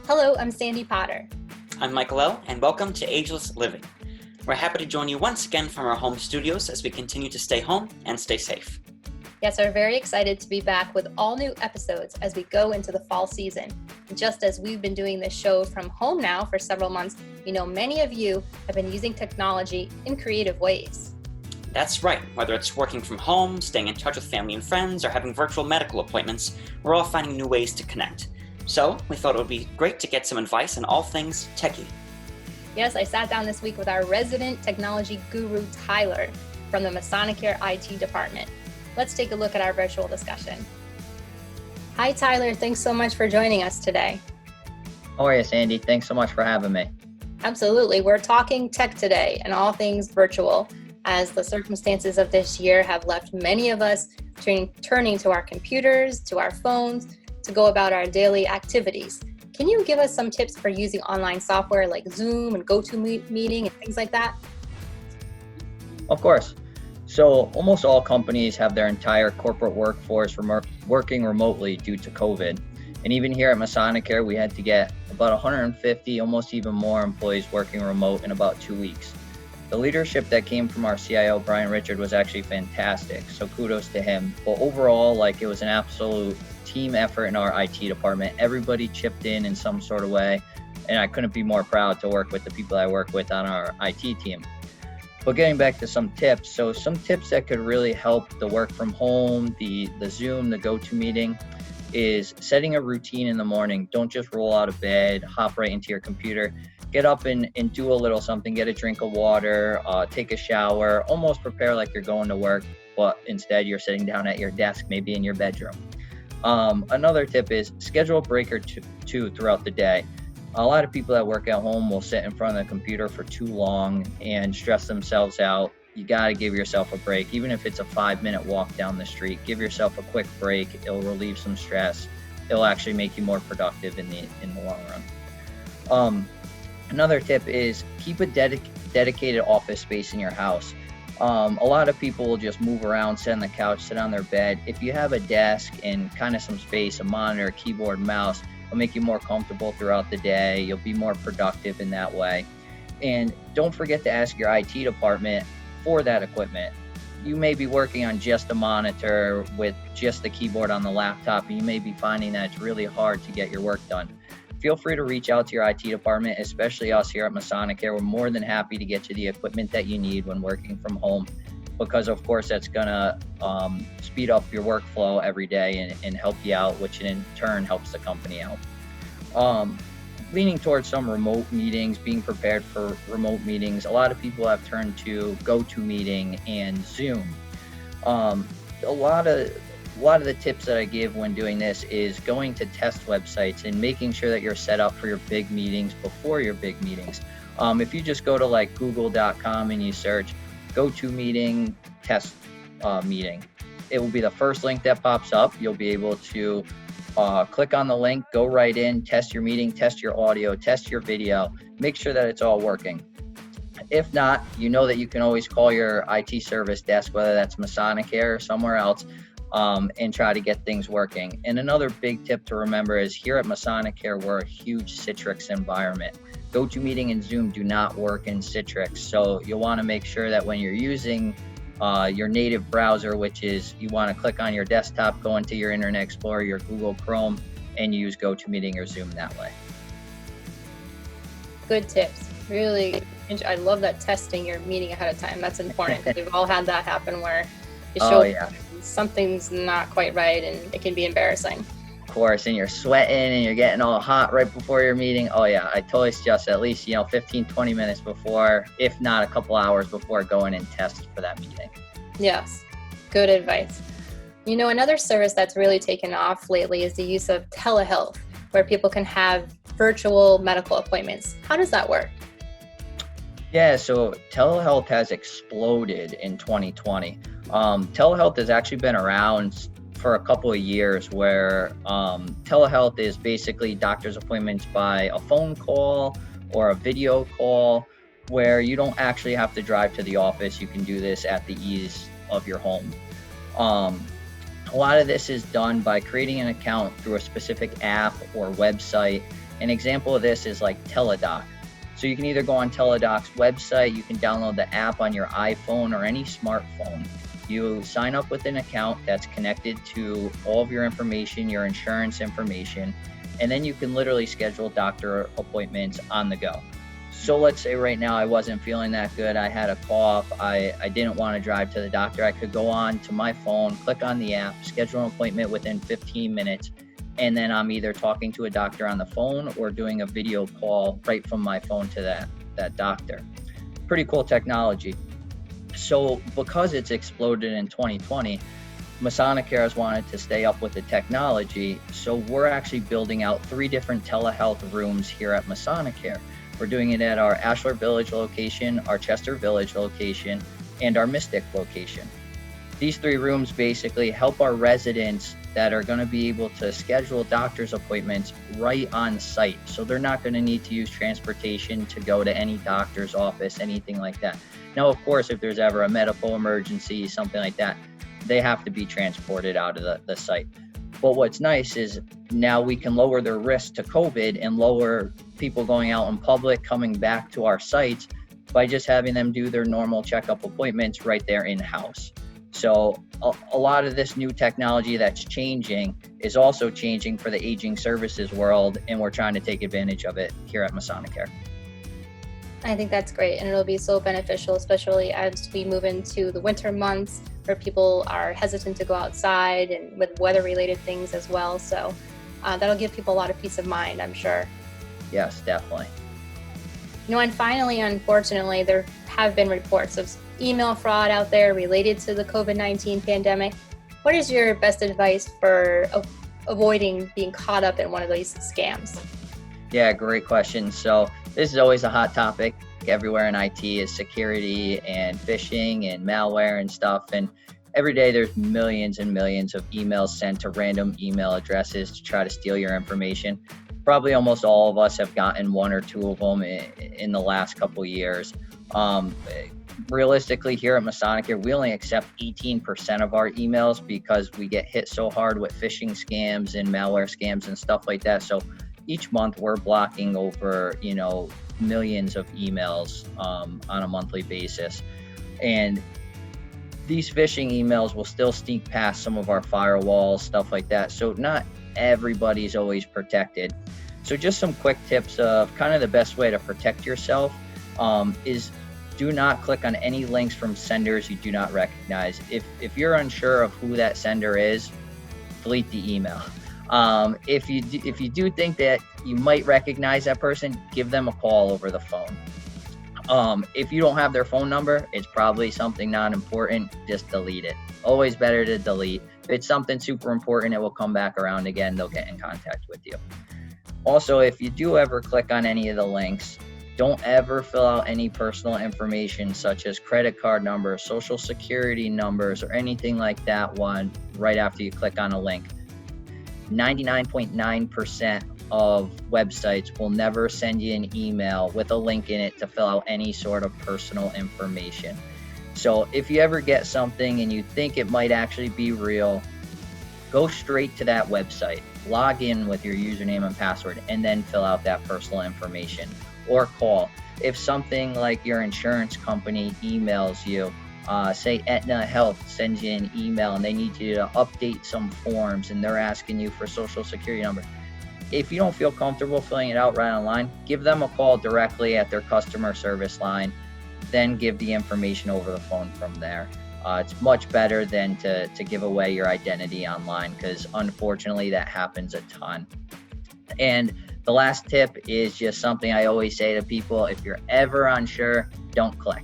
Hello, I'm Sandy Potter. I'm Michael L., and welcome to Ageless Living. We're happy to join you once again from our home studios as we continue to stay home and stay safe. Yes, we're very excited to be back with all new episodes as we go into the fall season. Just as we've been doing this show from home now for several months, we know many of you have been using technology in creative ways. That's right. Whether it's working from home, staying in touch with family and friends, or having virtual medical appointments, we're all finding new ways to connect. So we thought it would be great to get some advice on all things techie. Yes, I sat down this week with our resident technology guru, Tyler, from the Masonicare IT Department. Let's take a look at our virtual discussion. Hi, Tyler. Thanks so much for joining us today. How are you, Sandy? Thanks so much for having me. Absolutely. We're talking tech today and all things virtual, as the circumstances of this year have left many of us turning to our computers, to our phones, to go about our daily activities. Can you give us some tips for using online software like Zoom and GoToMeeting and things like that? Of course. So almost all companies have their entire corporate workforce working remotely due to COVID. And even here at Masonicare, we had to get about 150, almost even more employees working remote in about 2 weeks. The leadership that came from our CIO, Brian Richard, was actually fantastic. So kudos to him. But overall, it was an absolute team effort in our IT department. Everybody chipped in some sort of way. And I couldn't be more proud to work with the people I work with on our IT team. But getting back to some tips, so some tips that could really help the work from home, the Zoom, the GoToMeeting, is setting a routine in the morning. Don't just roll out of bed, hop right into your computer. Get up and do a little something, get a drink of water, take a shower, almost prepare like you're going to work, but instead you're sitting down at your desk, maybe in your bedroom. Another tip is schedule a break or two throughout the day. A lot of people that work at home will sit in front of the computer for too long and stress themselves out. You got to give yourself a break. Even if it's a 5-minute walk down the street, give yourself a quick break. It'll relieve some stress. It'll actually make you more productive in the long run. Another tip is keep a dedicated office space in your house. A lot of people will just move around, sit on the couch, sit on their bed. If you have a desk and kind of some space, a monitor, keyboard, mouse, it'll make you more comfortable throughout the day. You'll be more productive in that way. And don't forget to ask your IT department for that equipment. You may be working on just a monitor with just the keyboard on the laptop, and you may be finding that it's really hard to get your work done. Feel free to reach out to your IT department, especially us here at Masonicare. We're more than happy to get you the equipment that you need when working from home, because of course that's gonna speed up your workflow every day and help you out, which in turn helps the company out. Leaning towards some remote meetings, being prepared for remote meetings. A lot of people have turned to GoToMeeting and Zoom. A lot of the tips that I give when doing this is going to test websites and making sure that you're set up for your big meetings before your big meetings. If you just go to google.com and you search GoToMeeting test meeting, it will be the first link that pops up. You'll be able to click on the link, go right in, test your meeting, test your audio, test your video, make sure that it's all working. If not, you know that you can always call your IT service desk, whether that's Masonicare or somewhere else, and try to get things working. And another big tip to remember is here at Masonicare, we're a huge Citrix environment. GoToMeeting and Zoom do not work in Citrix. So you'll want to make sure that when you're using your native browser, which is you want to click on your desktop, go into your Internet Explorer, your Google Chrome, and use GoToMeeting or Zoom that way. Good tips. Really, I love that testing your meeting ahead of time. That's important. We've all had that happen where you show something's not quite right and it can be embarrassing. Of course, and you're sweating and you're getting all hot right before your meeting. Oh yeah, I totally suggest at least 15, 20 minutes before, if not a couple hours before, going and test for that meeting. Yes, good advice. Another service that's really taken off lately is the use of telehealth, where people can have virtual medical appointments. How does that work? Yeah, so telehealth has exploded in 2020. Telehealth has actually been around for a couple of years, where telehealth is basically doctor's appointments by a phone call or a video call, where you don't actually have to drive to the office. You can do this at the ease of your home. A lot of this is done by creating an account through a specific app or website An example of this is like Teledoc. So you can either go on Teledoc's website, you can download the app on your iPhone or any smartphone. You sign up with an account that's connected to all of your information, your insurance information, and then you can literally schedule doctor appointments on the go. So let's say right now I wasn't feeling that good, I had a cough, I didn't want to drive to the doctor. I could go on to my phone, click on the app, schedule an appointment within 15 minutes, and then I'm either talking to a doctor on the phone or doing a video call right from my phone to that doctor. Pretty cool technology. So because it's exploded in 2020, Masonicare has wanted to stay up with the technology. So we're actually building out 3 different telehealth rooms here at Masonicare. We're doing it at our Ashler Village location, our Chester Village location, and our Mystic location. These 3 rooms basically help our residents that are going to be able to schedule doctor's appointments right on site. So they're not going to need to use transportation to go to any doctor's office, anything like that. Now, of course, if there's ever a medical emergency, something like that, they have to be transported out of the site. But what's nice is now we can lower their risk to COVID and lower people going out in public, coming back to our sites by just having them do their normal checkup appointments right there in-house. So a lot of this new technology that's changing is also changing for the aging services world, and we're trying to take advantage of it here at Masonicare. I think that's great, and it'll be so beneficial, especially as we move into the winter months where people are hesitant to go outside and with weather-related things as well. So that'll give people a lot of peace of mind, I'm sure. Yes, definitely. And finally, unfortunately, there have been reports of email fraud out there related to the COVID-19 pandemic. What is your best advice for avoiding being caught up in one of these scams? Yeah, great question. So this is always a hot topic everywhere in IT is security and phishing and malware and stuff. And every day there's millions and millions of emails sent to random email addresses to try to steal your information. Probably almost all of us have gotten 1 or 2 of them in the last couple years. Realistically, here at Masonicare, we only accept 18% of our emails because we get hit so hard with phishing scams and malware scams and stuff like that. So each month we're blocking over, millions of emails on a monthly basis. And these phishing emails will still sneak past some of our firewalls, stuff like that. So not everybody's always protected. So just some quick tips of kind of the best way to protect yourself is do not click on any links from senders you do not recognize. If you're unsure of who that sender is, delete the email. If you do think that you might recognize that person, give them a call over the phone. If you don't have their phone number, it's probably something not important. Just delete it. Always better to delete. If it's something super important, it will come back around again. They'll get in contact with you. Also, if you do ever click on any of the links, don't ever fill out any personal information such as credit card numbers, social security numbers, or anything like that one right after you click on a link. 99.9% of websites will never send you an email with a link in it to fill out any sort of personal information. So if you ever get something and you think it might actually be real, go straight to that website, log in with your username and password, and then fill out that personal information. Or call. If something like your insurance company emails you, say Aetna Health sends you an email and they need you to update some forms and they're asking you for social security number. If you don't feel comfortable filling it out right online, give them a call directly at their customer service line, then give the information over the phone from there. It's much better than to give away your identity online because unfortunately that happens a ton. And the last tip is just something I always say to people: if you're ever unsure, don't click.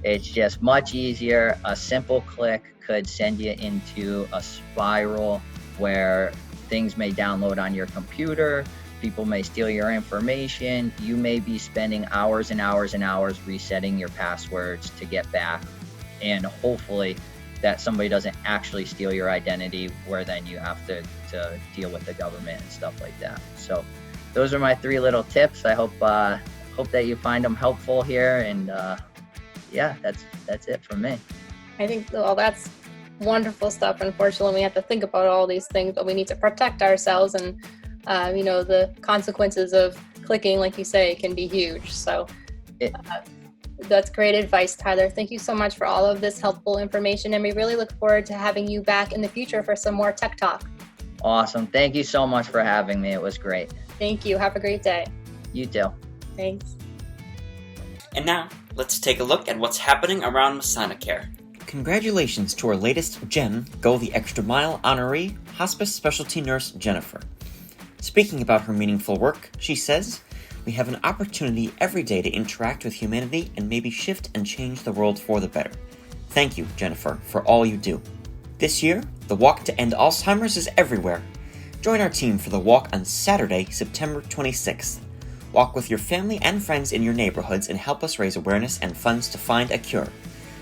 It's just much easier. A simple click could send you into a spiral where things may download on your computer, people may steal your information, you may be spending hours and hours and hours resetting your passwords to get back, and hopefully that somebody doesn't actually steal your identity where then you have to deal with the government and stuff like that. So those are my 3 little tips. I hope that you find them helpful here, and yeah, that's it from me. I think, well, that's wonderful stuff. Unfortunately, we have to think about all these things, but we need to protect ourselves. And the consequences of clicking, like you say, can be huge. So that's great advice, Tyler. Thank you so much for all of this helpful information, and we really look forward to having you back in the future for some more tech talk. Awesome. Thank you so much for having me. It was great. Thank you. Have a great day. You too. Thanks. And now, let's take a look at what's happening around Masonicare. Congratulations to our latest Gen Go the Extra Mile honoree, Hospice Specialty Nurse Jennifer. Speaking about her meaningful work, she says, "We have an opportunity every day to interact with humanity and maybe shift and change the world for the better. Thank you, Jennifer, for all you do." This year, the Walk to End Alzheimer's is everywhere. Join our team for the walk on Saturday, September 26th. Walk with your family and friends in your neighborhoods and help us raise awareness and funds to find a cure.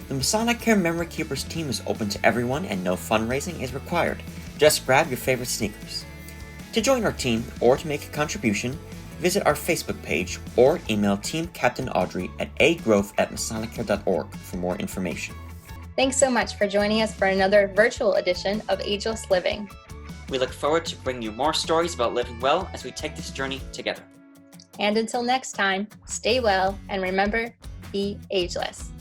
The Masonicare Memory Keepers team is open to everyone and no fundraising is required. Just grab your favorite sneakers. To join our team or to make a contribution, visit our Facebook page or email Team Captain Audrey at agrowth@masonicare.org for more information. Thanks so much for joining us for another virtual edition of Ageless Living. We look forward to bringing you more stories about living well as we take this journey together. And until next time, stay well and remember, be ageless.